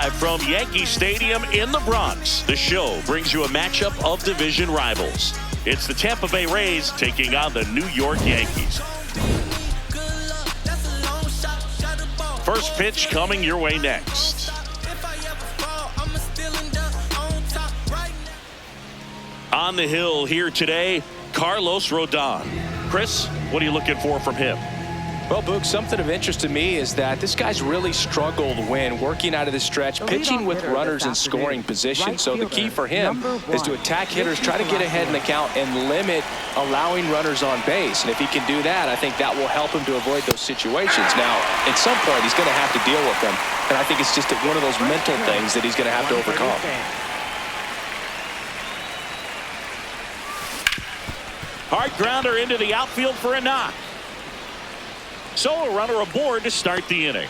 Live from Yankee Stadium in the Bronx, the show brings you a matchup of division rivals. It's the Tampa Bay Rays taking on the New York Yankees. First pitch coming your way next. On the hill here today, Carlos Rodon. Chris, what are you looking for from him? Well, Boog, something of interest to me is that this guy's really struggled when working out of the stretch, pitching with runners in scoring position. So the key for him is to attack hitters, try to get ahead in the count, and limit allowing runners on base. And if he can do that, I think that will help him to avoid those situations. Now, at some point, he's going to have to deal with them. And I think it's just one of those mental things that he's going to have to overcome. Hard grounder into the outfield for a knock. So a runner aboard to start the inning.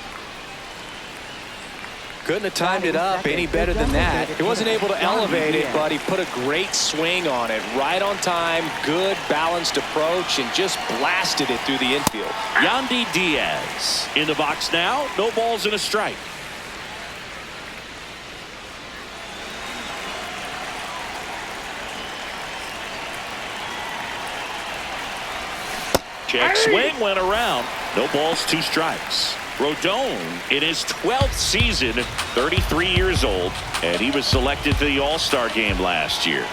Couldn't have timed it up any better than that. He wasn't able to elevate it, but he put a great swing on it. Right on time, good balanced approach, and just blasted it through the infield. Yandy Diaz in the box now. No balls and a strike. Check swing went around. No balls, 2 strikes. Rodon in his 12th season, 33 years old, and he was selected to the All-Star game last year.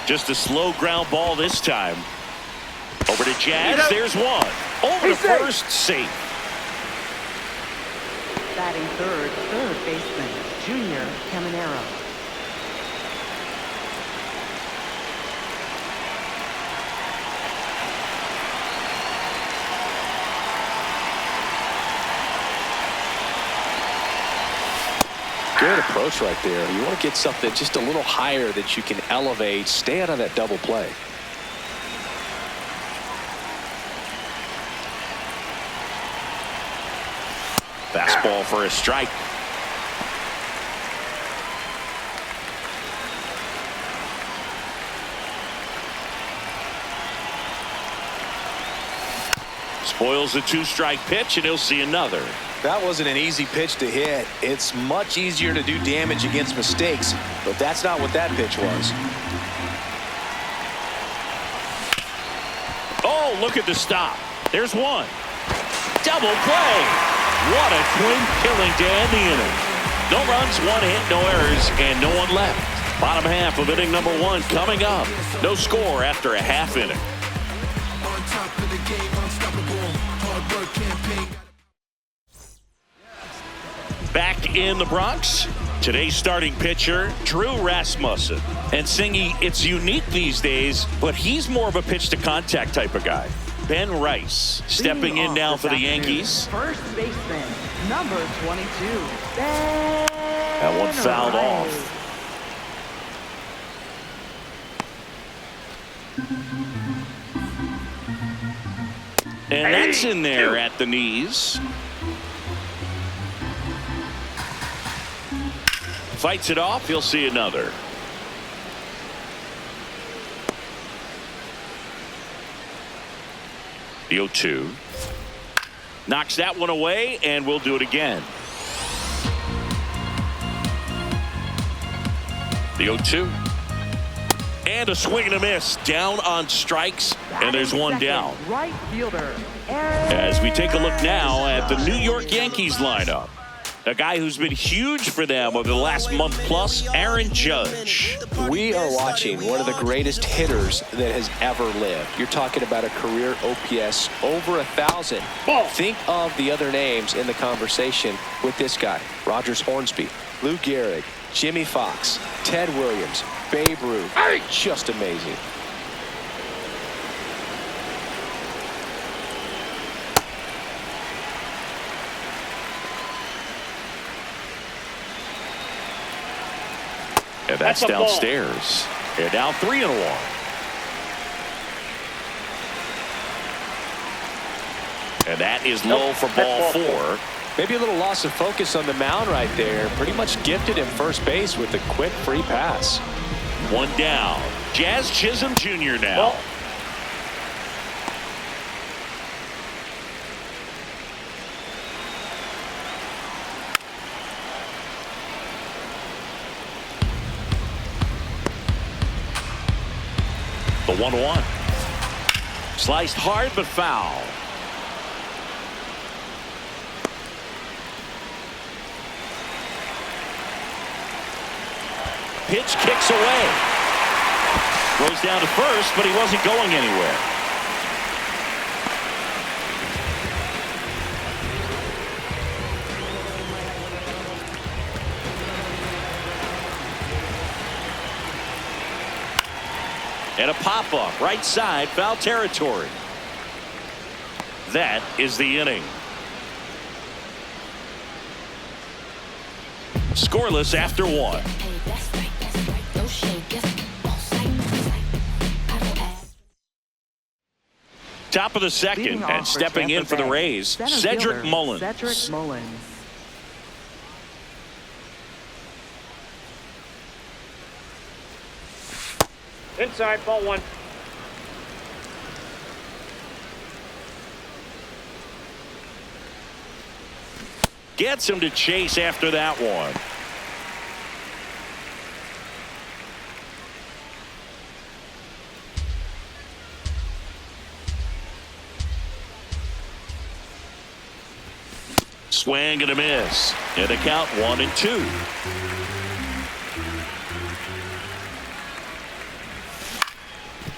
Just a slow ground ball this time. Over to Jazz. There's one. Over to first, safe. Batting third baseman, Junior Caminero. Good approach right there. You want to get something just a little higher that you can elevate. Stay out of that double play. Fastball for a strike. Spoils the 2-strike pitch, and he'll see another. That wasn't an easy pitch to hit. It's much easier to do damage against mistakes, but that's not what that pitch was. Oh, look at the stop. There's one. Double play. What a twin killing to end the inning. No runs, 1 hit, no errors, and no one left. Bottom half of inning number 1 coming up. No score after a half inning. Back in the Bronx, today's starting pitcher, Drew Rasmussen. And Singy, it's unique these days, but he's more of a pitch-to-contact type of guy. Ben Rice stepping in now for the Yankees. First baseman, number 22. That one fouled off. And that's in there at the knees. Fights it off. He'll see another. The 0-2. Knocks that one away, and we'll do it again. The 0-2. And a swing and a miss. Down on strikes, and there's one down. Right fielder. As we take a look now at the New York Yankees lineup. A guy who's been huge for them over the last month plus, Aaron Judge. We are watching one of the greatest hitters that has ever lived. You're talking about a career OPS over 1,000. Think of the other names in the conversation with this guy. Rogers Hornsby, Lou Gehrig, Jimmy Fox, Ted Williams, Babe Ruth. Just amazing. And that's downstairs. And now 3-1. And that is low for ball 4. Maybe a little loss of focus on the mound right there. Pretty much gifted him first base with a quick free pass. 1 down. Jazz Chisholm Jr. now. 1-1. Sliced hard but foul. Pitch kicks away. Goes down to first, but he wasn't going anywhere. And a pop-up, right side, foul territory. That is the inning. Scoreless after 1. Top of the second, and stepping in for the Rays, Cedric Mullins. Cedric Mullins. Inside, ball 1. Gets him to chase after that one. Swing and a miss. And a count 1-2.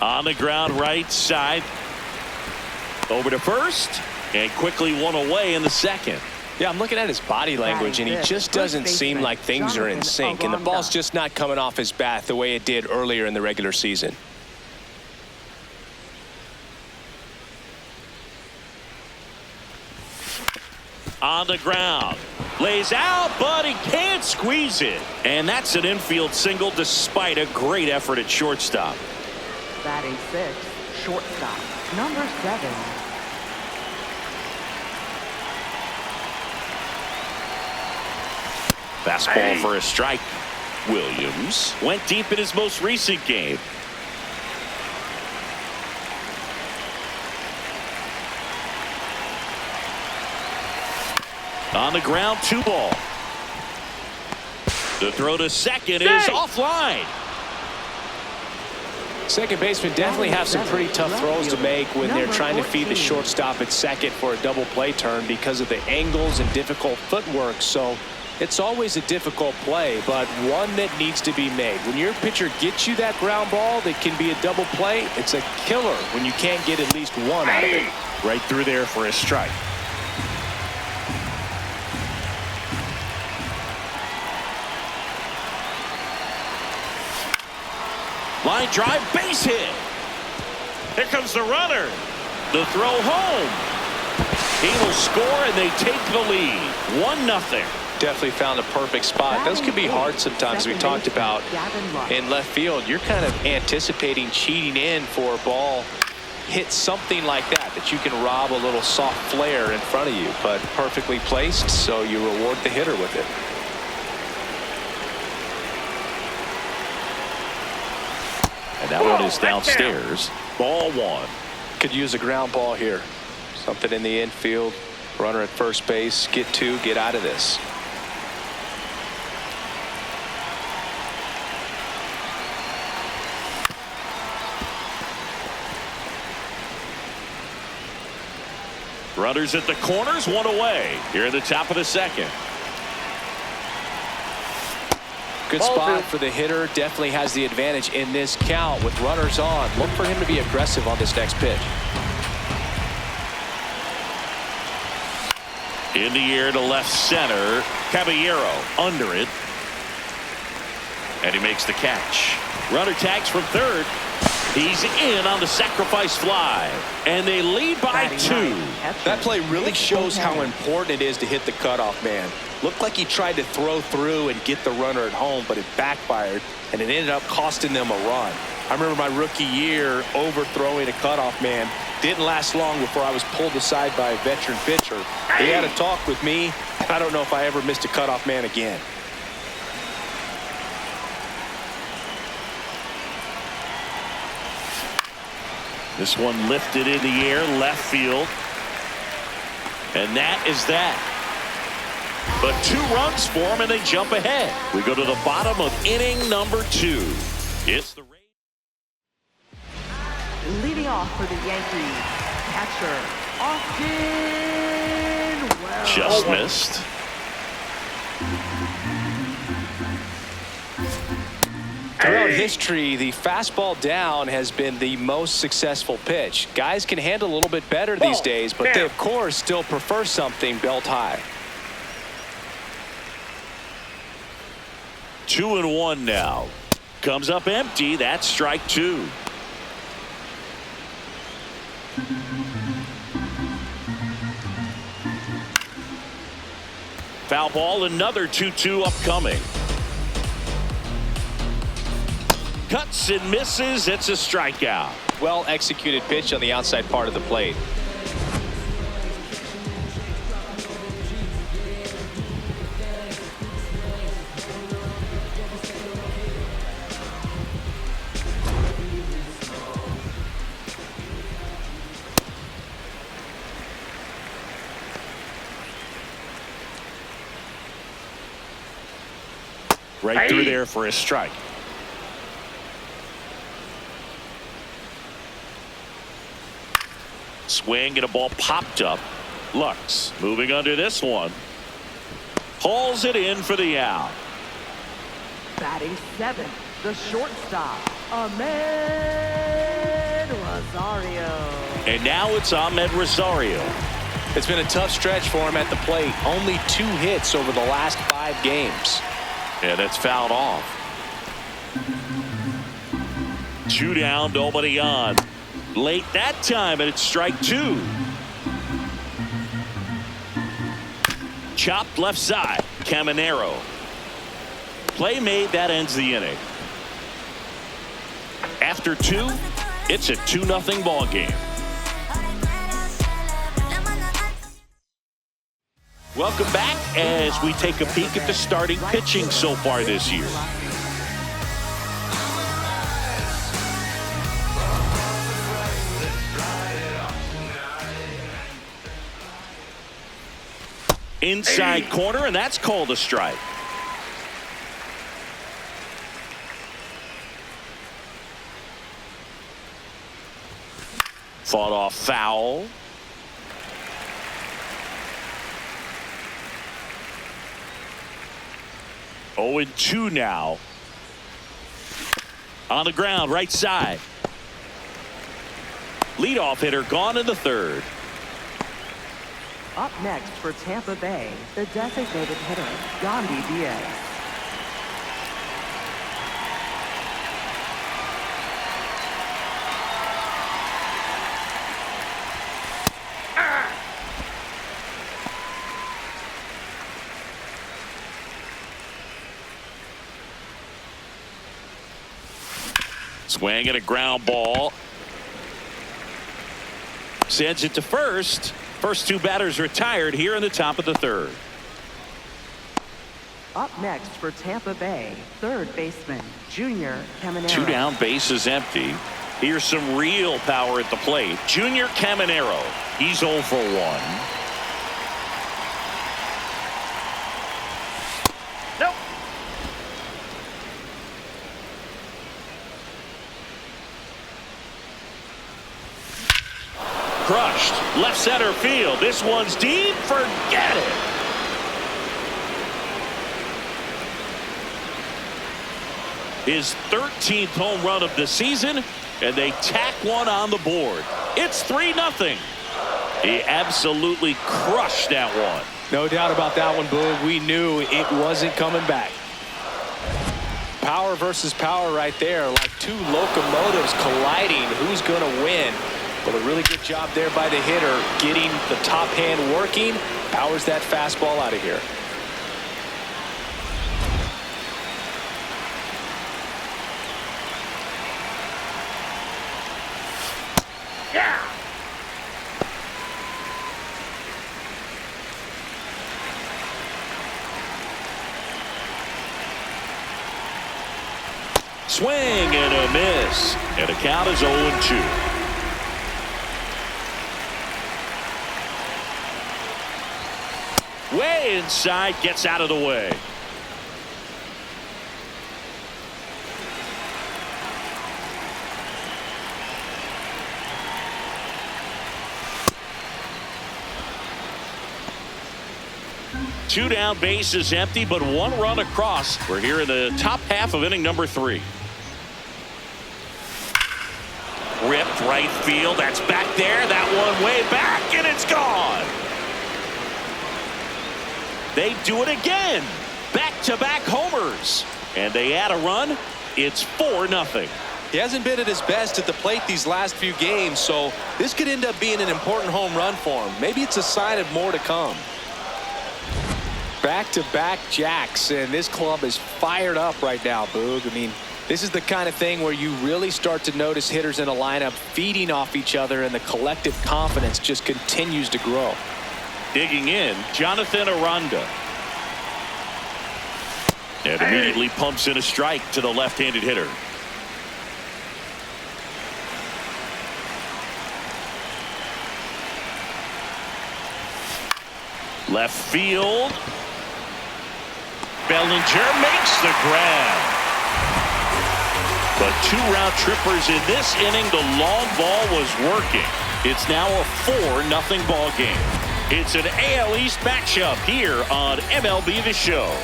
On the ground right side. Over to first. And quickly one away in the second. Yeah, I'm looking at his body language, and he just doesn't seem like things are in sync, and the ball's just not coming off his bat the way it did earlier in the regular season. On the ground. Lays out, but he can't squeeze it. And that's an infield single despite a great effort at shortstop. Batting 6th, shortstop, number 7. Fastball for a strike. Williams went deep in his most recent game. On the ground, 2 ball. The throw to second is offline. Second baseman definitely have some pretty tough throws to make when they're trying to feed the shortstop at second for a double play turn because of the angles and difficult footwork. So it's always a difficult play, but one that needs to be made. When your pitcher gets you that ground ball that can be a double play, it's a killer when you can't get at least one out of it. Right through there for a strike. Line drive, base hit. Here comes the runner. The throw home. He will score, and they take the lead. 1-0. Definitely found a perfect spot. Those can be hard sometimes. We talked about in left field. You're kind of anticipating cheating in for a ball. Hit something like that you can rob a little soft flare in front of you, but perfectly placed, so you reward the hitter with it. And that one is downstairs. Ball 1. Could use a ground ball here. Something in the infield. Runner at first base. Get 2. Get out of this. Runners at the corners, 1 away. Here at the top of the second. Good spot for the hitter. Definitely has the advantage in this count with runners on. Look for him to be aggressive on this next pitch. In the air to left center. Caballero under it. And he makes the catch. Runner tags from third. He's in on the sacrifice fly. And they lead by 2. That play really shows how important it is to hit the cutoff man. Looked like he tried to throw through and get the runner at home, but it backfired, and it ended up costing them a run. I remember my rookie year overthrowing a cutoff man. Didn't last long before I was pulled aside by a veteran pitcher. He had a talk with me. I don't know if I ever missed a cutoff man again. This one lifted in the air, left field. And that is that. But 2 runs for him, and they jump ahead. We go to the bottom of inning number 2. It's the Rays. off for the Yankees, catcher, Austin Wells. Just missed. Throughout history, the fastball down has been the most successful pitch. Guys can handle a little bit better these days, but they, of course, still prefer something belt high. 2-1 now. Comes up empty. That's strike two. Foul ball, another 2-2 upcoming. Cuts and misses. It's a strikeout. Well executed pitch on the outside part of the plate. Right through there for a strike. Swing and a ball popped up. Lux moving under this one. Hauls it in for the out. Batting seventh, the shortstop, Ahmed Rosario. And now it's Ahmed Rosario. It's been a tough stretch for him at the plate. Only 2 hits over the last 5 games. And it's fouled off. 2 down, nobody on. Late that time, and it's strike 2. Chopped left side. Caminero. Play made. That ends the inning. After 2, it's a 2-0 ball game. Welcome back as we take a peek at the starting pitching so far this year. Inside corner, and that's called a strike. Fought off foul. Oh, and 2 now. On the ground, right side. Leadoff hitter gone in the 3rd. Up next for Tampa Bay, the designated hitter, Yandy Diaz. Swing and a ground ball. Sends it to first. First 2 batters retired here in the top of the 3rd. Up next for Tampa Bay, third baseman, Junior Caminero. 2 down, base is empty. Here's some real power at the plate. Junior Caminero. He's 0 for 1. Nope. Crushed. Left center field. This one's deep. Forget it. His 13th home run of the season, and they tack one on the board. It's 3-0. He absolutely crushed that one. No doubt about that one, Boog. We knew it wasn't coming back. Power versus power right there, like 2 locomotives colliding. Who's going to win? But a really good job there by the hitter, getting the top hand working. Powers that fastball out of here. Yeah. Swing and a miss. And the count is 0-2. Way inside, gets out of the way. Two down, bases empty, but one run across. We're here in the top half of inning number 3. Ripped right field. That's back there. That one way back, and it's gone. They do it again. Back-to-back homers. And they add a run. It's 4-0. He hasn't been at his best at the plate these last few games, so this could end up being an important home run for him. Maybe it's a sign of more to come. Back-to-back jacks, and this club is fired up right now, Boog. I mean, this is the kind of thing where you really start to notice hitters in a lineup feeding off each other, and the collective confidence just continues to grow. Digging in, Jonathan Aranda. And immediately pumps in a strike to the left-handed hitter. Left field. Bellinger makes the grab. But 2 round trippers in this inning. The long ball was working. It's now a 4-0 ball game. It's an AL East matchup here on MLB The Show.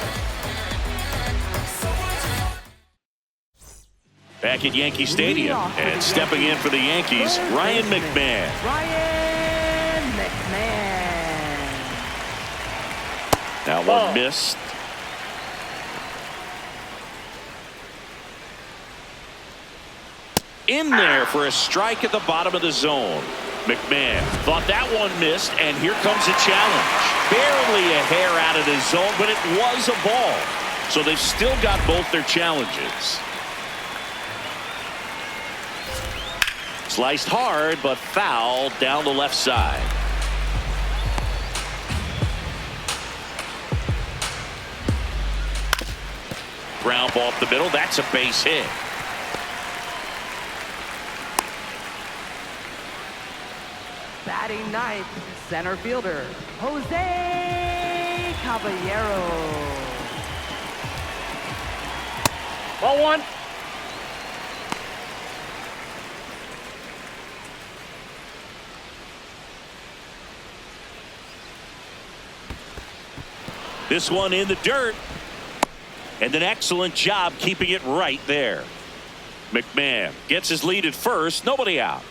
Back at Yankee Stadium, and stepping in for the Yankees, Ryan McMahon. Ryan McMahon. Now one missed. In there for a strike at the bottom of the zone. McMahon thought that one missed, and here comes a challenge. Barely a hair out of the zone, but it was a ball. So they've still got both their challenges. Sliced hard, but foul down the left side. Ground ball up the middle. That's a base hit. Batting ninth, center fielder, Jose Caballero. Ball 1. This one in the dirt. And an excellent job keeping it right there. McMahon gets his lead at first. Nobody out.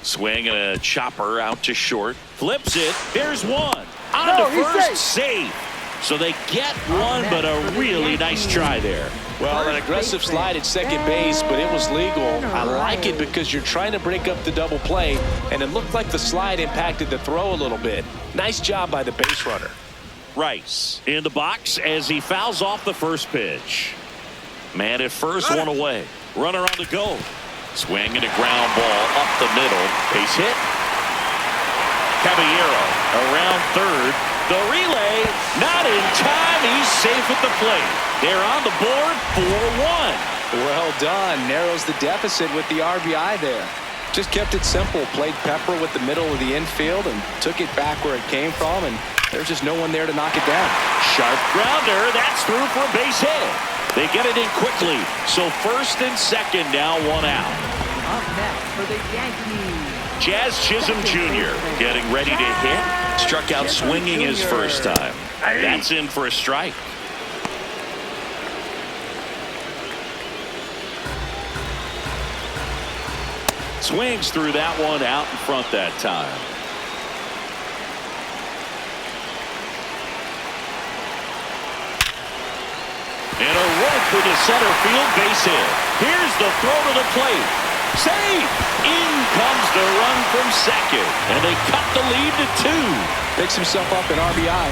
Swing and a chopper out to short. Flips it. There's one. On to first. Safe. So they get one, but a really nice try there. Well, an aggressive slide at second base, but it was legal. I like it because you're trying to break up the double play, and it looked like the slide impacted the throw a little bit. Nice job by the base runner. Rice in the box as he fouls off the first pitch. Man at first, one away. Runner on the go. Swing and a ground ball up the middle. Base hit. Caballero around third. The relay not in time. He's safe at the plate. They're on the board 4-1. Well done. Narrows the deficit with the RBI there. Just kept it simple. Played pepper with the middle of the infield and took it back where it came from, and there's just no one there to knock it down. Sharp grounder. That's through for a base hit. They get it in quickly. So first and second now, one out. Up next for the Yankees, Jazz Chisholm Jr. getting ready to hit. Struck out swinging his first time. That's in for a strike. Swings through that one out in front that time. And a rope into center field, base hit. Here's the throw to the plate. Safe. In comes the run from second. And they cut the lead to 2. Picks himself up in RBI.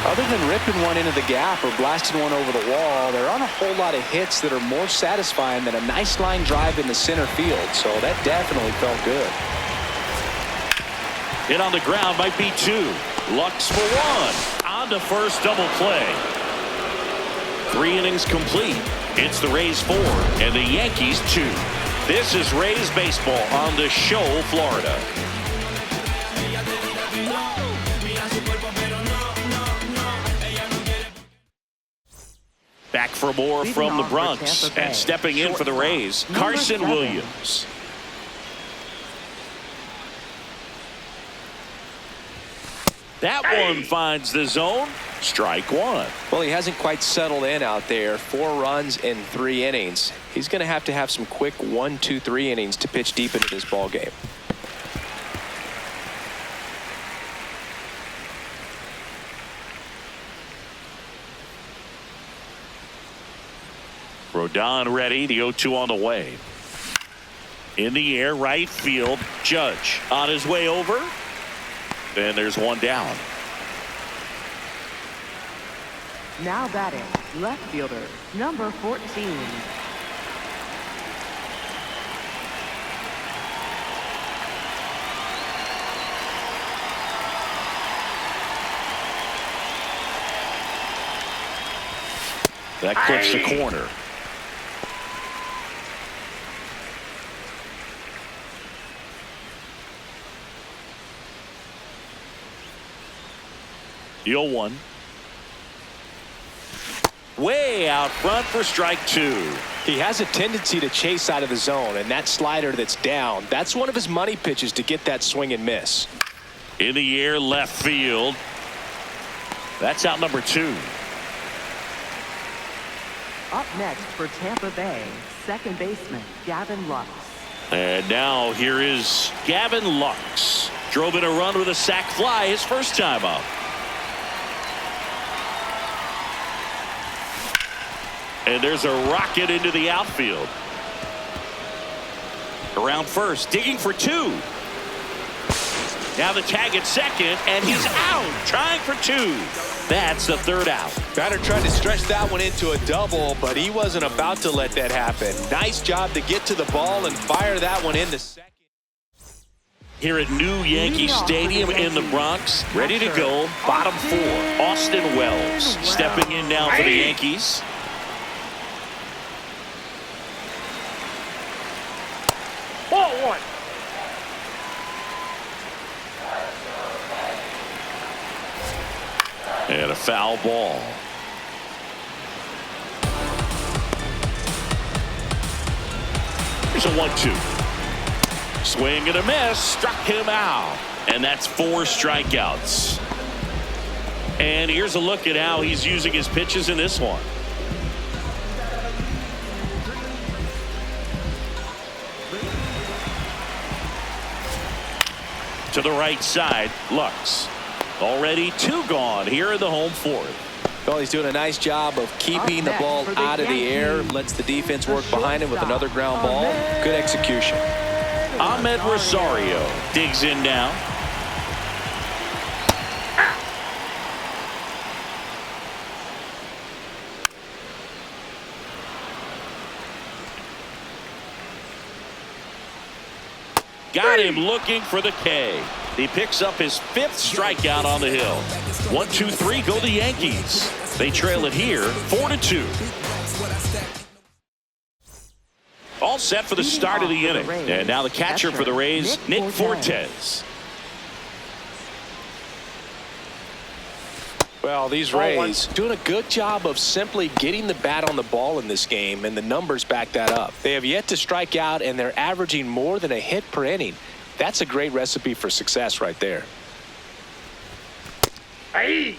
Other than ripping one into the gap or blasting one over the wall, there aren't a whole lot of hits that are more satisfying than a nice line drive in the center field. So that definitely felt good. Hit on the ground might be 2. Lux for 1. On to first, double play. 3 innings complete. It's the Rays 4 and the Yankees 2. This is Rays baseball on the Show, Florida. Back for more from the Bronx, and stepping in for the Rays, Carson Williams. That one finds the zone. Strike one. Well, he hasn't quite settled in out there. 4 runs in 3 innings. He's going to have some quick 1, 2, 3 innings to pitch deep into this ball game. Rodon ready. The 0-2 on the way. In the air, right field. Judge on his way over. And there's one down. Now batting, left fielder, number 14. That clips the corner. The 0-1. Way out front for strike 2. He has a tendency to chase out of the zone, and that slider that's down, that's one of his money pitches to get that swing and miss. In the air, left field. That's out number 2. Up next for Tampa Bay, second baseman, Gavin Lux. And now here is Gavin Lux. Drove in a run with a sac fly his first time up. And there's a rocket into the outfield. Around first, digging for 2. Now the tag at second, and he's out, trying for 2. That's the 3rd out. Batter tried to stretch that one into a double, but he wasn't about to let that happen. Nice job to get to the ball and fire that one in the second. Here at New Yankee Stadium in the Bronx, ready to go, bottom 4, Austin Wells stepping in now for the Yankees. Ball 1. And a foul ball. Here's a 1-2. Swing and a miss. Struck him out. And that's 4 strikeouts. And here's a look at how he's using his pitches in this one. To the right side, Lux. Already 2 gone here in the home 4th. Well, he's doing a nice job of keeping the ball out of the air. Lets the defense work behind him with another ground ball. Good execution. Ahmed Rosario digs in now. Got him looking for the K. He picks up his 5th strikeout on the hill. 1, 2, 3 go the Yankees. They trail it here 4-2. All set for the start of the inning. And now the catcher for the Rays, Nick Fortes. Well, these Rays doing a good job of simply getting the bat on the ball in this game, and the numbers back that up. They have yet to strike out, and they're averaging more than a hit per inning. That's a great recipe for success right there. Hey.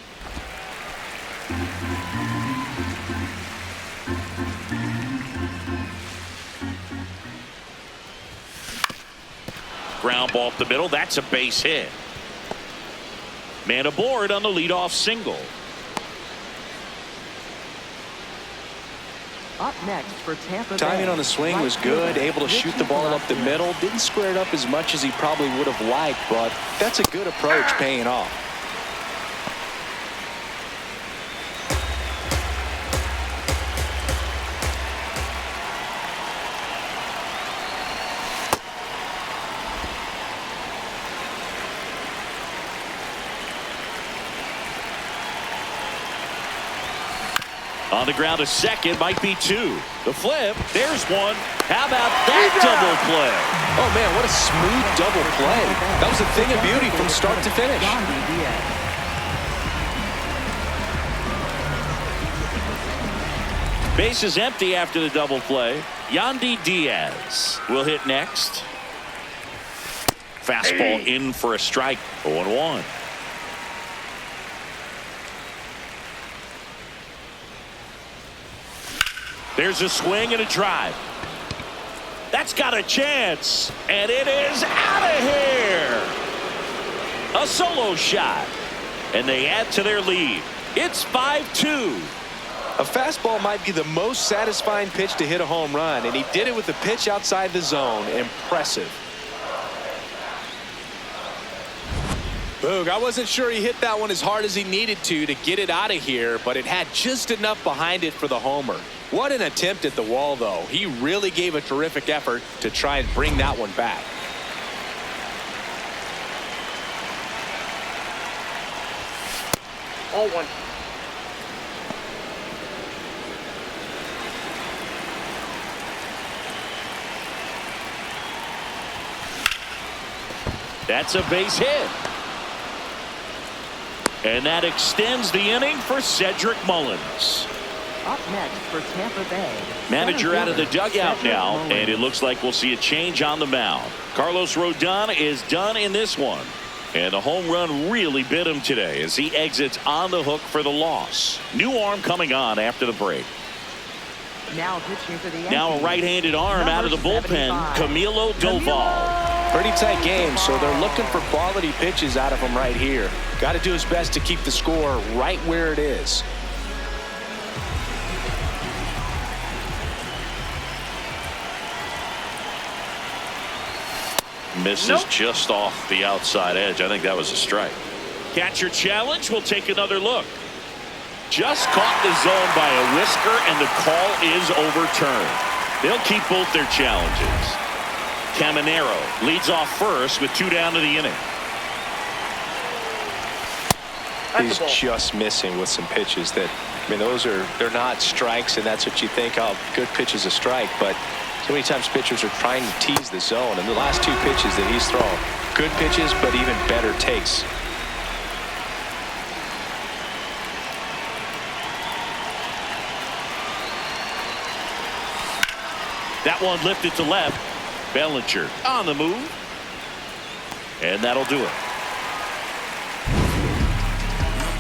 Ground ball up the middle. That's a base hit. Man aboard on the leadoff single. Up next for Tampa Bay. Timing on the swing was good, able to shoot the ball up the middle. Didn't square it up as much as he probably would have liked, but that's a good approach paying off. On the ground, a second, might be 2. The flip, there's 1. How about that double play? Oh, man, what a smooth double play. That was a thing of beauty from start to finish. Base is empty after the double play. Yandy Diaz will hit next. Fastball in for a strike, 0-1. There's a swing and a drive. That's got a chance, and it is out of here. A solo shot, and they add to their lead. It's 5-2. A fastball might be the most satisfying pitch to hit a home run, and he did it with the pitch outside the zone. Impressive. Boog, I wasn't sure he hit that one as hard as he needed to get it out of here, but it had just enough behind it for the homer. What an attempt at the wall, though. He really gave a terrific effort to try and bring that one back. Oh, one. That's a base hit. And that extends the inning for Cedric Mullins. Up next for Tampa Bay. Manager out of the dugout now, and it looks like we'll see a change on the mound. Carlos Rodon is done in this one. And the home run really bit him today as he exits on the hook for the loss. New arm coming on after the break. Now pitching for the Yankees. Now a right-handed arm out of the bullpen, Camilo Doval. Pretty tight game, so they're looking for quality pitches out of him right here. Got to do his best to keep the score right where it is. Misses just off the outside edge. I think that was a strike. Catcher challenge. We'll take another look. Just caught the zone by a whisker, and the call is overturned. They'll keep both their challenges. Caminero leads off first with 2 down to the inning. He's just missing with some pitches that, I mean, they're not strikes, and that's what you think, oh, good pitch is a strike, but so many times pitchers are trying to tease the zone, and the last 2 pitches that he's thrown, good pitches, but even better takes. That one lifted to left. Bellinger on the move. And that'll do it.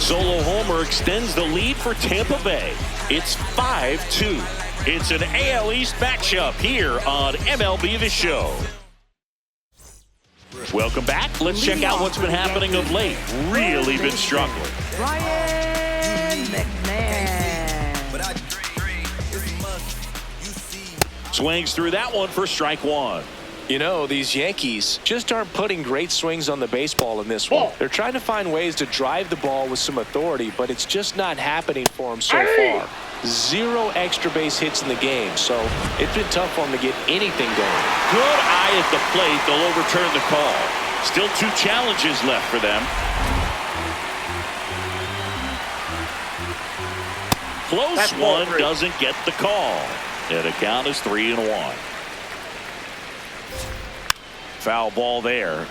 Solo homer extends the lead for Tampa Bay. It's 5-2. It's an AL East matchup here on MLB The Show. Welcome back. Let's check out what's been happening of late. Really been struggling. Ryan McMahon. Swings through that one for strike 1. You know, these Yankees just aren't putting great swings on the baseball in this one. They're trying to find ways to drive the ball with some authority, but it's just not happening for them so far. 0 extra base hits in the game, so it's been tough for them to get anything going. Good eye at the plate. They'll overturn the call. Still 2 challenges left for them. Close one, doesn't get the call. And the count is 3-1. Foul ball there.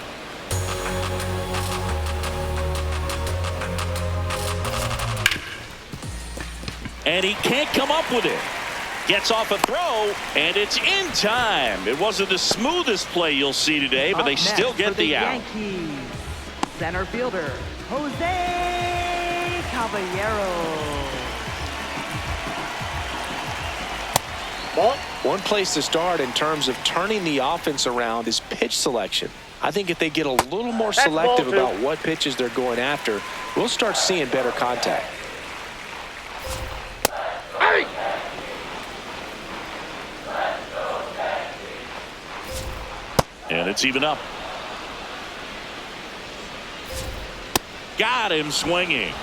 And he can't come up with it. Gets off a throw, and it's in time. It wasn't the smoothest play you'll see today, but they still get the out. Yankees. Center fielder, Jose Caballero. One place to start in terms of turning the offense around is pitch selection. I think if they get a little more selective about what pitches they're going after, we'll start seeing better contact. And it's even up. Got him swinging.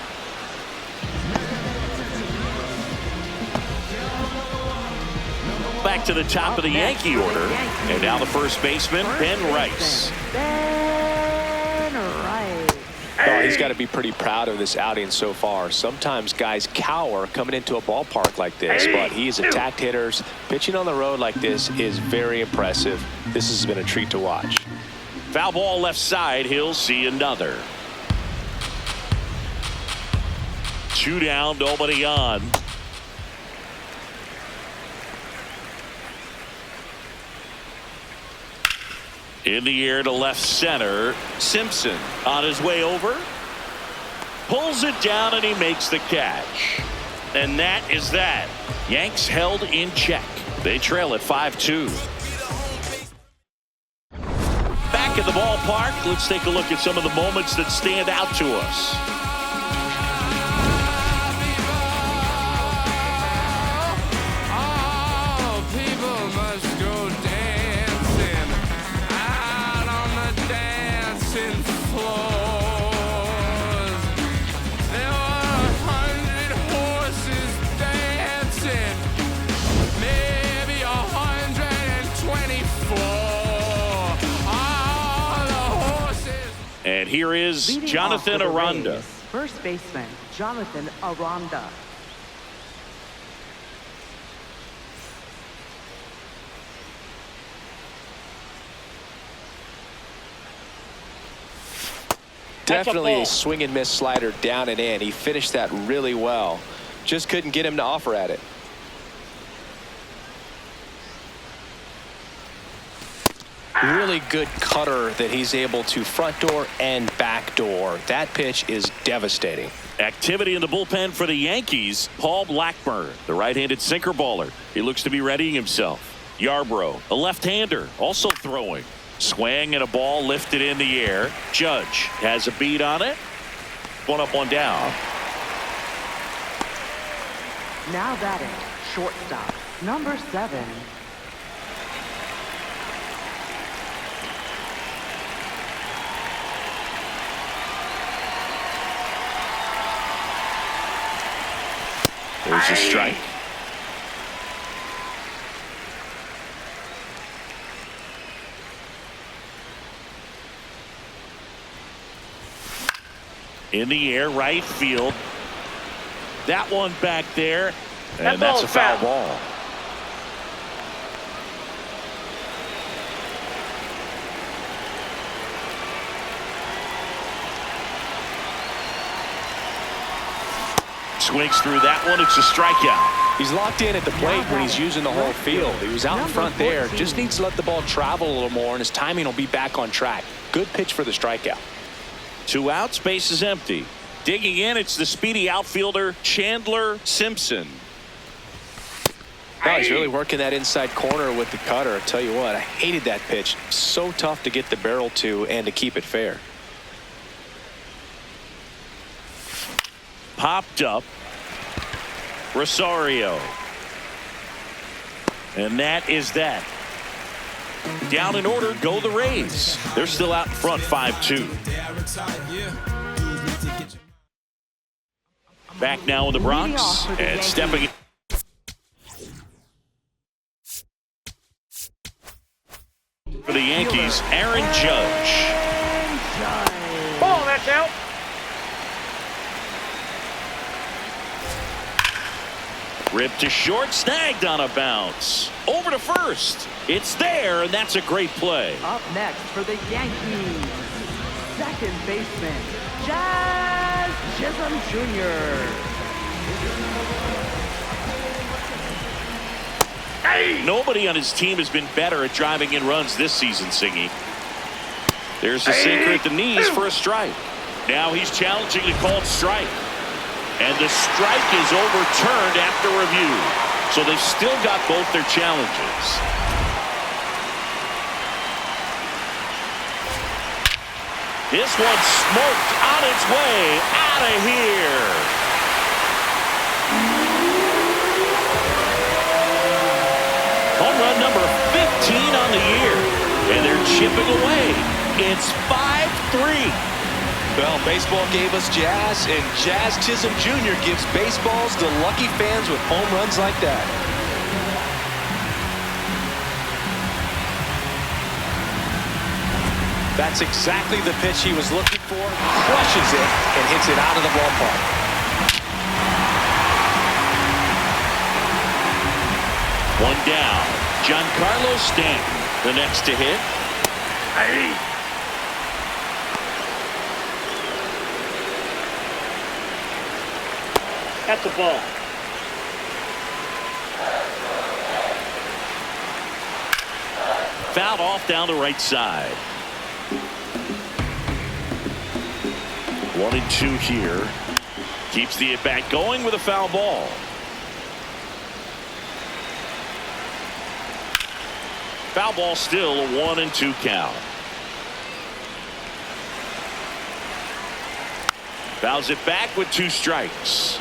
Back to the top of the Yankee order. And now the first baseman, Ben Rice. Ben Rice. Oh, he's got to be pretty proud of this outing so far. Sometimes guys cower coming into a ballpark like this, but he's attacked hitters. Pitching on the road like this is very impressive. This has been a treat to watch. Foul ball left side. He'll see another. 2 down, nobody on. In the air to left center. Simpson on his way over. Pulls it down, and he makes the catch. And that is that. Yanks held in check. They trail at 5-2. Back at the ballpark, let's take a look at some of the moments that stand out to us. And here is Leading Jonathan off for the Aranda. Rays, first baseman Jonathan Aranda. Definitely a swing and miss slider down and in. He finished that really well. Just couldn't get him to offer at it. Really good cutter that he's able to front door and back door. That pitch is devastating. Activity in the bullpen for the Yankees. Paul Blackburn, the right-handed sinker baller. He looks to be readying himself. Yarbrough, a left-hander, also throwing. Swing and a ball lifted in the air. Judge has a beat on it. One up, one down. Now batting, shortstop, number 7. There's a strike. In the air, right field. That one back there. And that's a foul ball. Swings through that one. It's a strikeout. He's locked in at the plate when he's using the whole field. He was out in front there. Just needs to let the ball travel a little more, and his timing will be back on track. Good pitch for the strikeout. 2 outs, base is empty. Digging in, it's the speedy outfielder Chandler Simpson. Oh, he's really working that inside corner with the cutter. I'll tell you what, I hated that pitch. So tough to get the barrel to and to keep it fair. Popped up. Rosario. And that is that. Down in order go the Rays. They're still out in front 5-2. Back now in the Bronx and stepping in. For the Yankees, Aaron Judge. Ball, that's out. Ripped to short, snagged on a bounce. Over to first. It's there, and that's a great play. Up next for the Yankees, second baseman Jazz Chisholm Jr. Nobody on his team has been better at driving in runs this season, Singy. There's a sinker at the knees for a strike. Now he's challenging the called strike. And the strike is overturned after review. So they've still got both their challenges. This one smoked on its way out of here. Home run number 15 on the year. And they're chipping away. It's 5-3. Well, baseball gave us Jazz, and Jazz Chisholm Jr. gives baseballs to lucky fans with home runs like that. That's exactly the pitch he was looking for. Crushes it and hits it out of the ballpark. One down. Giancarlo Stanton, the next to hit. That's a ball. Fouled off down the right side. 1-2 here. Keeps the at-bat going with a foul ball. Foul ball, still a 1-2 count. Fouls it back with 2 strikes.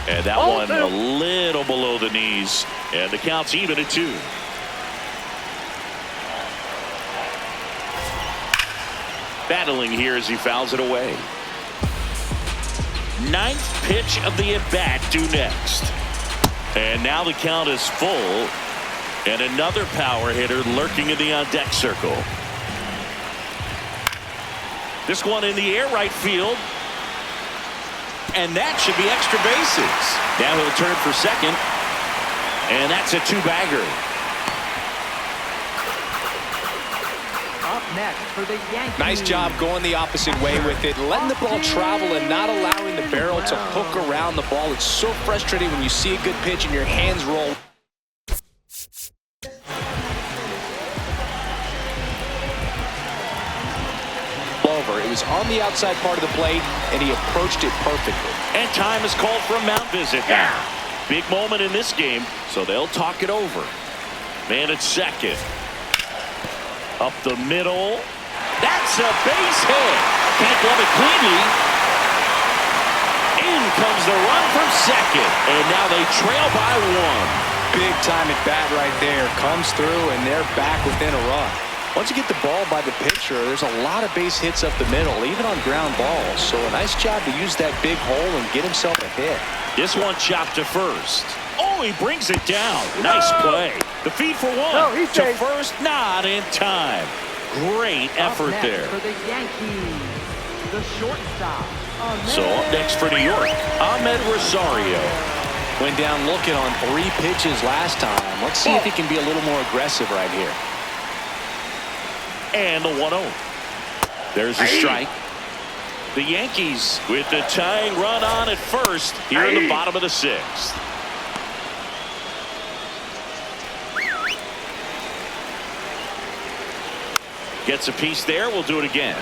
And that one a little below the knees. And the count's even at 2. Battling here as he fouls it away. 9th pitch of the at-bat due next. And now the count is full. And another power hitter lurking in the on-deck circle. This one in the air, right field. And that should be extra bases. Now he'll turn for second. And that's a 2-bagger. Up next for the Yankees. Nice job going the opposite way with it, letting the ball travel and not allowing the barrel to hook around the ball. It's so frustrating when you see a good pitch and your hands roll. Over. It was on the outside part of the plate, and he approached it perfectly. And time is called for a mound visit now. Big moment in this game, so they'll talk it over. Man at second. Up the middle. That's a base hit. Can't glove it cleanly. In comes the run from second. And now they trail by 1. Big time at bat right there. Comes through, and they're back within a run. Once you get the ball by the pitcher, there's a lot of base hits up the middle, even on ground balls. So a nice job to use that big hole and get himself a hit. This one chopped to first. Oh, he brings it down. Nice play. The feed for 1. To first, not in time. Great effort up next there. For the Yankees, the shortstop. So up next for New York, Ahmed Rosario. Went down looking on 3 pitches last time. Let's see if he can be a little more aggressive right here. And the 1-0. There's a strike. The Yankees with the tying run on at first here in the bottom of the 6th. Gets a piece there. We'll do it again.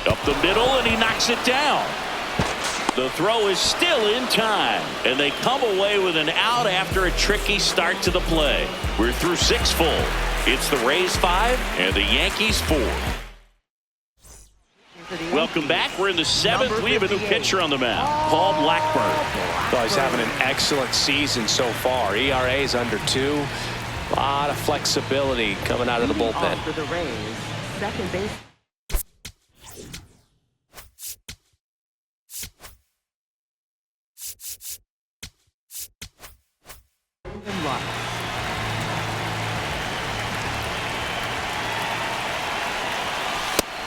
Up the middle, and he knocks it down. The throw is still in time, and they come away with an out after a tricky start to the play. We're through 6 full. It's the Rays 5 and the Yankees 4. Welcome back. We're in the 7th. We have a new pitcher on the mound, Paul Blackburn. Oh, he's having an excellent season so far. ERA is under 2. A lot of flexibility coming out of the bullpen. For the Rays, second base.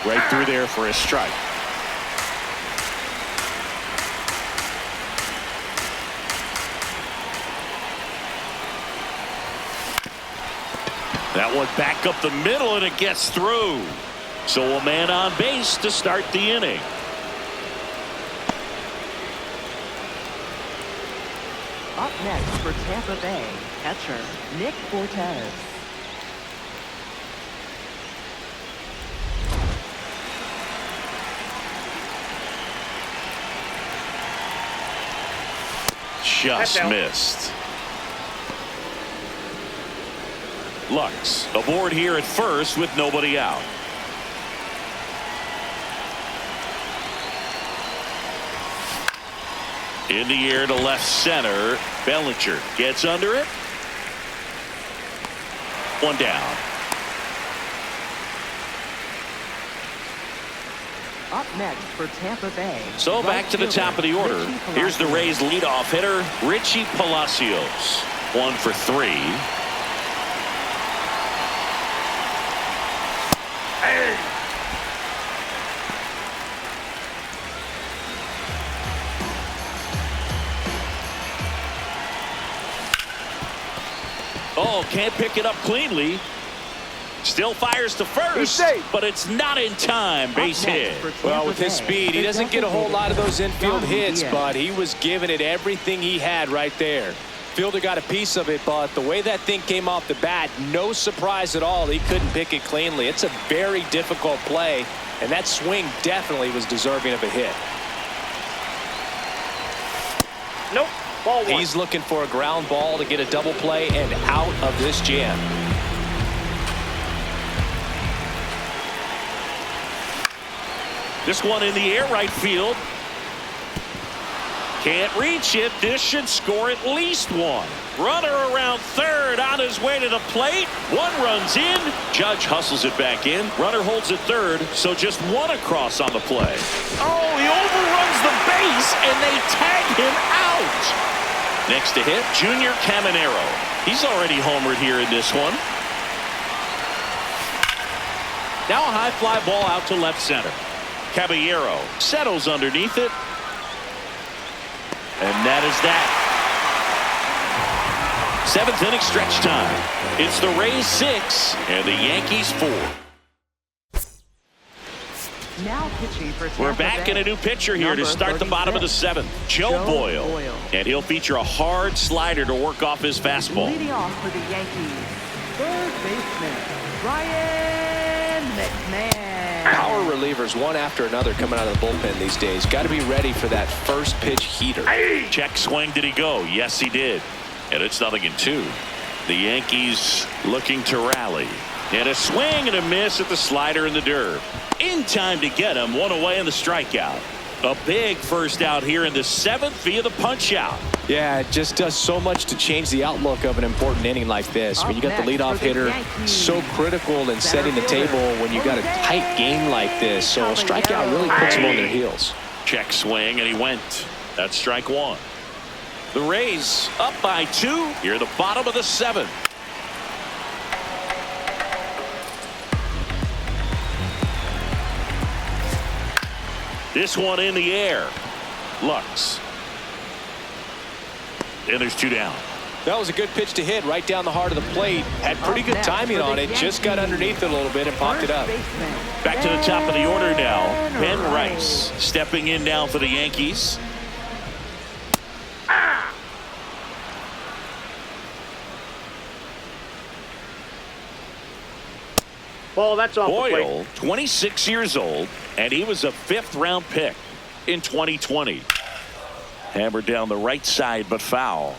Right through there for a strike. That one back up the middle, and it gets through. So a man on base to start the inning. Up next for Tampa Bay, catcher Nick Cortez. Just missed. Lux aboard here at first with nobody out. In the air to left center. Bellinger gets under it. One down. Up next for Tampa Bay. So back to the top of the order. Here's the Rays leadoff hitter, Richie Palacios. 1 for 3. Hey. Oh, can't pick it up cleanly. Still fires to first, but it's not in time. Base hit. Well, with his speed, he doesn't get a whole lot of those infield hits, but he was giving it everything he had right there. Fielder got a piece of it, but the way that thing came off the bat, no surprise at all. He couldn't pick it cleanly. It's a very difficult play, and that swing definitely was deserving of a hit. Nope. Ball one. He's looking for a ground ball to get a double play and out of this jam. This one in the air, right field. Can't reach it. This should score at least one. Runner around third on his way to the plate. One runs in. Judge hustles it back in. Runner holds it third, so just one across on the play. Oh, he overruns the base, and they tag him out. Next to hit, Junior Caminero. He's already homered here in this one. Now a high fly ball out to left center. Caballero settles underneath it. And that is that. Seventh inning stretch time. It's the Rays 6 and the Yankees 4. Now pitching for Tampa We're back Bay. in a new pitcher here to start the bottom of the 7th. Joe Boyle. And he'll feature a hard slider to work off his fastball. Leading off for the Yankees, third baseman, Ryan McMahon. Power relievers one after another coming out of the bullpen these days. Got to be ready for that first pitch heater. Check swing. Did he go? Yes, he did. And it's 0-2. The Yankees looking to rally. And a swing and a miss at the slider in the dirt. In time to get him. One away in the strikeout. A big first out here in the 7th via the punch out. Yeah, it just does so much to change the outlook of an important inning like this. When you got the leadoff hitter, so critical in setting the table when you got a tight game like this. So a strikeout really puts them on their heels. Check swing, and he went. That's strike one. The Rays up by 2 here at the bottom of the 7th. This one in the air. Lux. And there's 2 down. That was a good pitch to hit right down the heart of the plate. Had pretty good timing on it. Just got underneath it a little bit and popped it up. Back to the top of the order now. Ben Rice stepping in now for the Yankees. Ball, that's off the plate. Boyle, 26 years old, and he was a 5th-round pick in 2020. Hammered down the right side, but foul.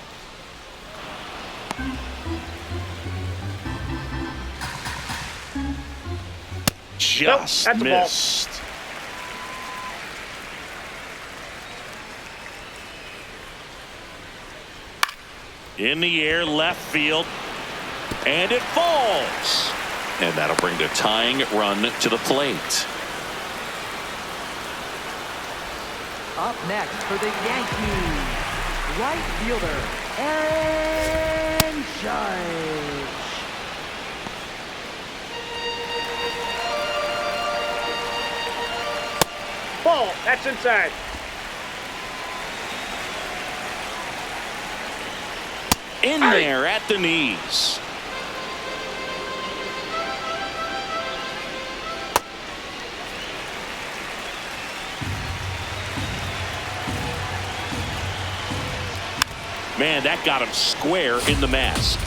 Just Nope, that's a ball. missed. In the air, left field, and it falls. And that'll bring the tying run to the plate. Up next for the Yankees, right fielder, Aaron Judge. Ball, that's inside. In there at the knees. Man, that got him square in the mask.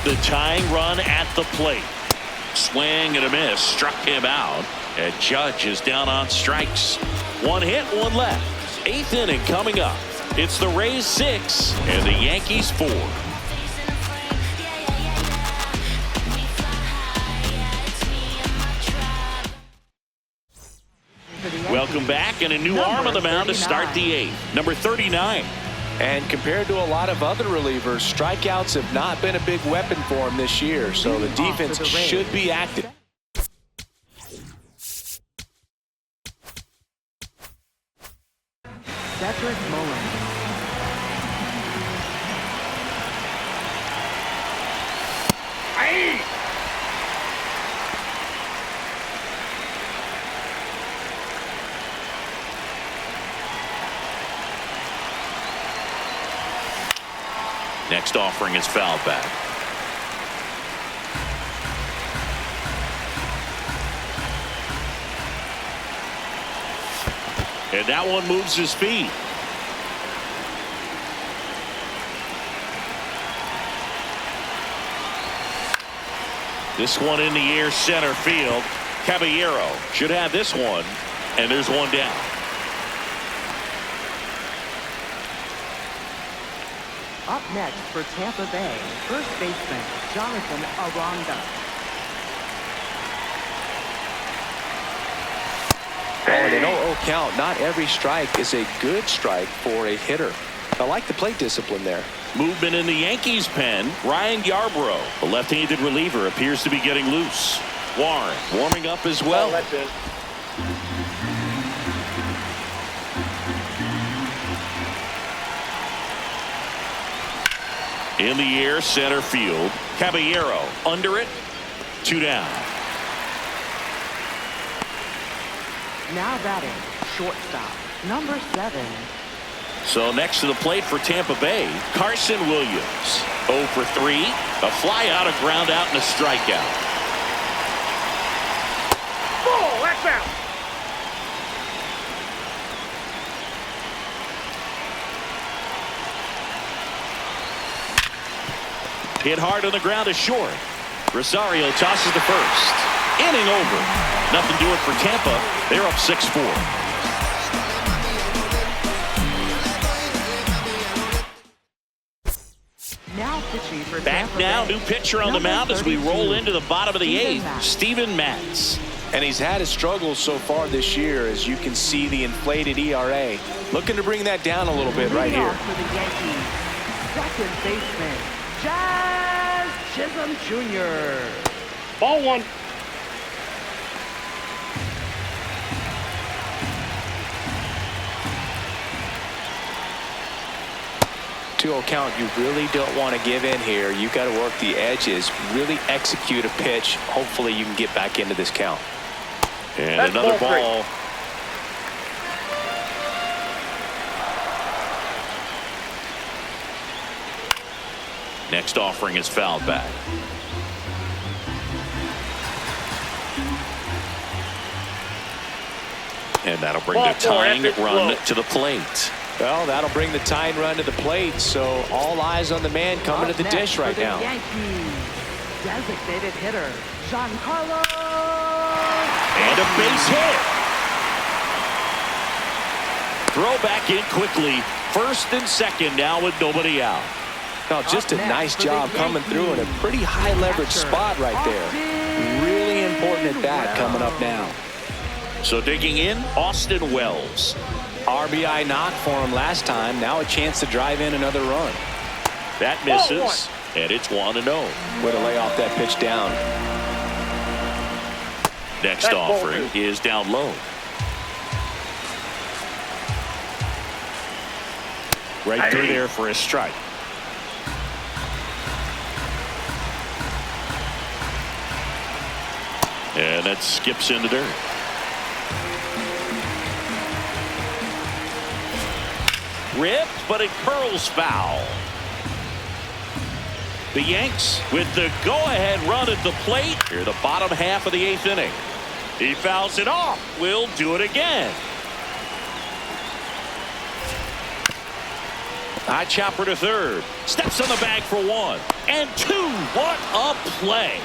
The tying run at the plate. Swing and a miss. Struck him out. And Judge is down on strikes. 1 hit, 1 left. 8th inning coming up. It's the Rays 6 and the Yankees 4. Welcome back, and a new arm on the mound to start the 8th. Number 39. And compared to a lot of other relievers, strikeouts have not been a big weapon for him this year. So the defense should be active. Cedric Mullins. Next offering is fouled back. And that one moves his feet. This one in the air, center field. Caballero should have this one, and there's one down. Up next for Tampa Bay, first baseman Jonathan Aranda. Oh, an 0-0 count. Not every strike is a good strike for a hitter. I like the plate discipline there. Movement in the Yankees pen. Ryan Yarbrough, the left-handed reliever, appears to be getting loose. Warren warming up as well. Oh, that's it. In the air, center field. Caballero under it. 2 down. Now batting, shortstop, number 7. So next to the plate for Tampa Bay, Carson Williams. 0 for 3. A fly out, a ground out, and a strikeout. Ball, that's out. Hit hard on the ground to short. Rosario tosses to first. Inning over. Nothing doing for Tampa. They're up 6-4. Now pitching for Back Tampa now, Bay, new pitcher on the number mound as we 32, roll into the bottom of the 8th. Steven Steven Matz. And he's had his struggles so far this year, as you can see the inflated ERA. Looking to bring that down a little bit right Leading here. off for the Yankees, second baseman Jazz Chisholm Jr. Ball 1. Count, you really don't want to give in here. You got to work the edges, really execute a pitch. Hopefully you can get back into this count. And That's another ball 3. ball. Next offering is fouled back. And that'll bring Ball the 4, tying epic run blow. to the plate. Well, that'll bring the tying run to the plate, so all eyes on the man coming Up to the next dish for right the now. Yankees, designated hitter Giancarlo. And a base hit. Throw back in quickly. First and second now with nobody out. No, just a Up next nice for the job coming through in a pretty high leverage spot right there. Really important at bat coming up now. So digging in, Austin Wells. RBI knock for him last time. Now a chance to drive in another run. That misses, and it's 1-0. Way to lay off that pitch down. Next That's offering ball 2. is down low. Right through there for a strike. And that skips into dirt. Ripped, but it curls foul. The Yanks with the go-ahead run at the plate. Here, the bottom half of the 8th inning. He fouls it off. We'll do it again. High chopper to third. Steps on the bag for 1 and 2. What a play.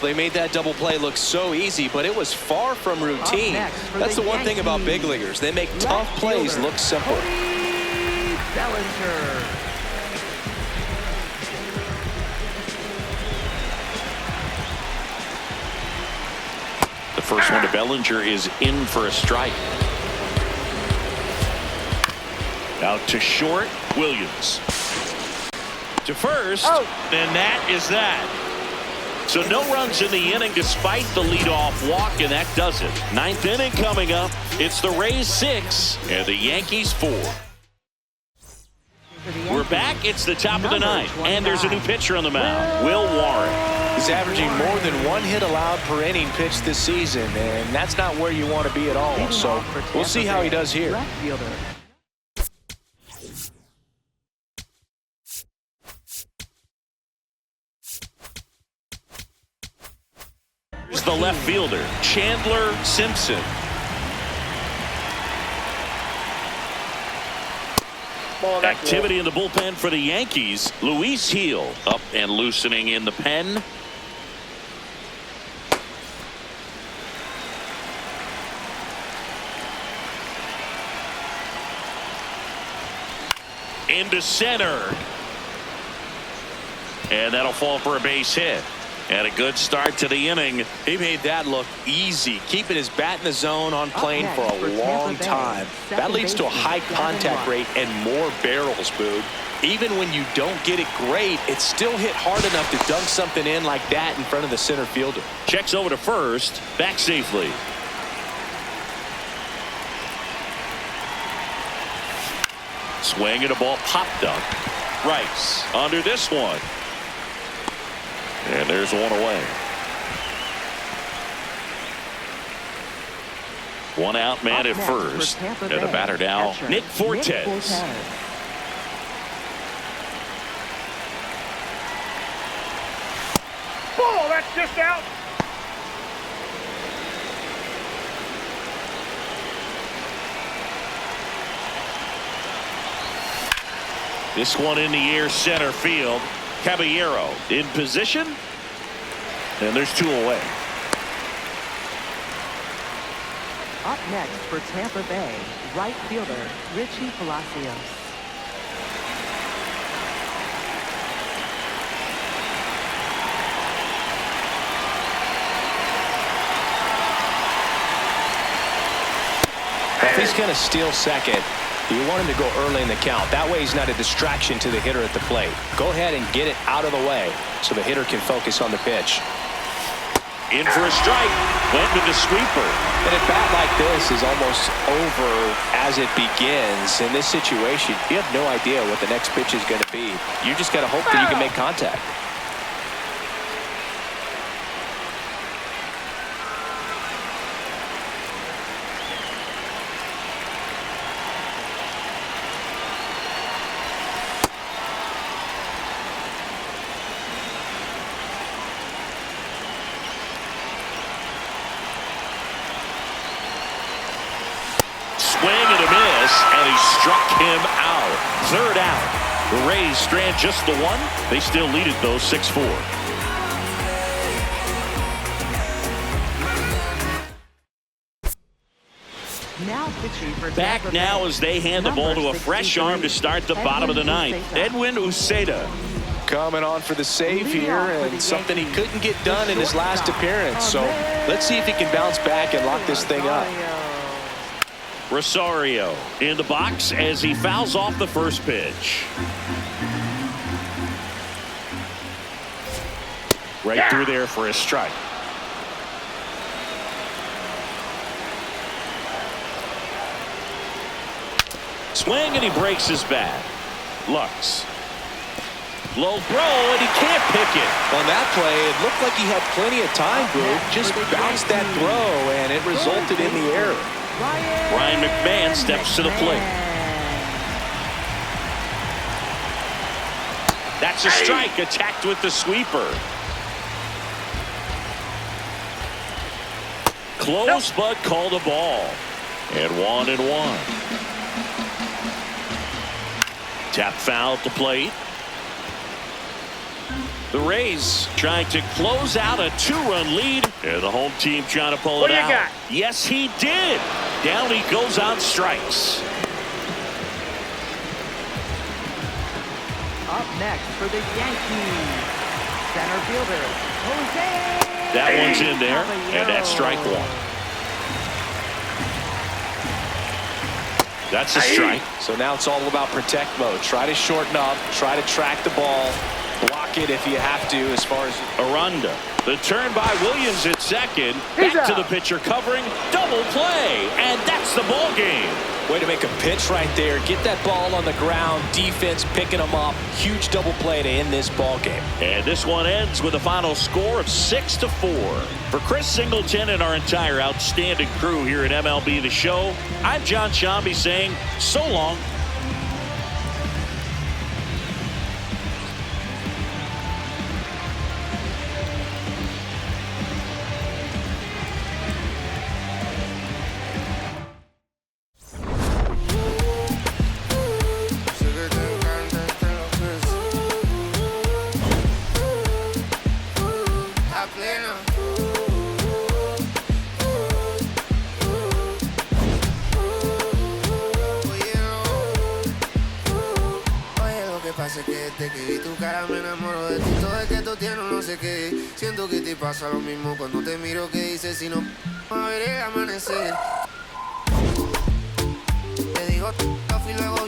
They made that double play look so easy, but it was far from routine. That's the one thing about big leaguers. They make tough plays look simple. Cody Bellinger. The first one to Bellinger is in for a strike. Out to short, Williams. To first, and that is that. So no runs in the inning despite the leadoff walk, and that does it. 9th inning coming up. It's the Rays 6 and the Yankees 4. We're back. It's the top of the 9th, and there's a new pitcher on the mound, Will Warren. He's averaging more than 1 hit allowed per inning pitched this season, and that's not where you want to be at all. So we'll see how he does here. Left fielder. Here's the left fielder, Chandler Simpson. Ball, that's Activity in the bullpen for the Yankees. Luis Heel up and loosening in the pen. Into center. And that'll fall for a base hit. And a good start to the inning. He made that look easy, keeping his bat in the zone on plane for a long time. That leads to a high contact rate and more barrels, Boog. Even when you don't get it great, it's still hit hard enough to dunk something in like that in front of the center fielder. Checks over to first, back safely. Swing and a ball popped up. Rice under this one. And there's one away. One out man at first. And the batter now, Nick Fortes. ball, that's just out. This one in the air, center field. Caballero in position. And there's two away. Up next for Tampa Bay, right fielder Richie Palacios. If he's going to steal second, you want him to go early in the count. That way he's not a distraction to the hitter at the plate. Go ahead and get it out of the way so the hitter can focus on the pitch. In for a strike. Went with the sweeper. And a bat like this is almost over as it begins. In this situation, you have no idea what the next pitch is going to be. You just got to hope that you can make contact. Swing and a miss, and he struck him out. Third out. The Rays strand just the one. They still lead it, though, 6-4. Now pitching for Back Tampa now Bay, as they hand the ball to a fresh arm to start the bottom of the ninth. Edwin Uceda. Coming on for the save here, and something he couldn't get done in his last appearance. So let's see if he can bounce back and lock this thing up. Rosario in the box as he fouls off the first pitch. Right through there for a strike. Swing and he breaks his bat. Lux. Low throw and he can't pick it. On that play, it looked like he had plenty of time, Boog. Just bounced that throw, and it resulted in the error. Ryan McMahon steps to the plate. That's a strike, attacked with the sweeper. Close, but called a ball. And 1-1. Tap foul at the plate. The Rays trying to close out a 2-run lead. And the home team trying to pull it out. What do you got? Yes, he did. Down he goes on strikes. Up next for the Yankees, center fielder Jose. That one's in there, and that's strike one. That's a strike. So now it's all about protect mode. Try to shorten up, try to track the ball, block it if you have to as far as... Aranda. The turn by Williams at second. Back to the pitcher covering. Double play. And that's the ball game. Way to make a pitch right there. Get that ball on the ground. Defense picking them up. Huge double play to end this ball game. And this one ends with a final score of 6-4. For Chris Singleton and our entire outstanding crew here at MLB The Show, I'm John Shambi saying so long. pasa es que desde que vi tu cara me enamoro de ti. Todo es que tú tienes no sé qué. Siento que te pasa lo mismo cuando te miro. Que dices si no a ver el amanecer. Te digo, y luego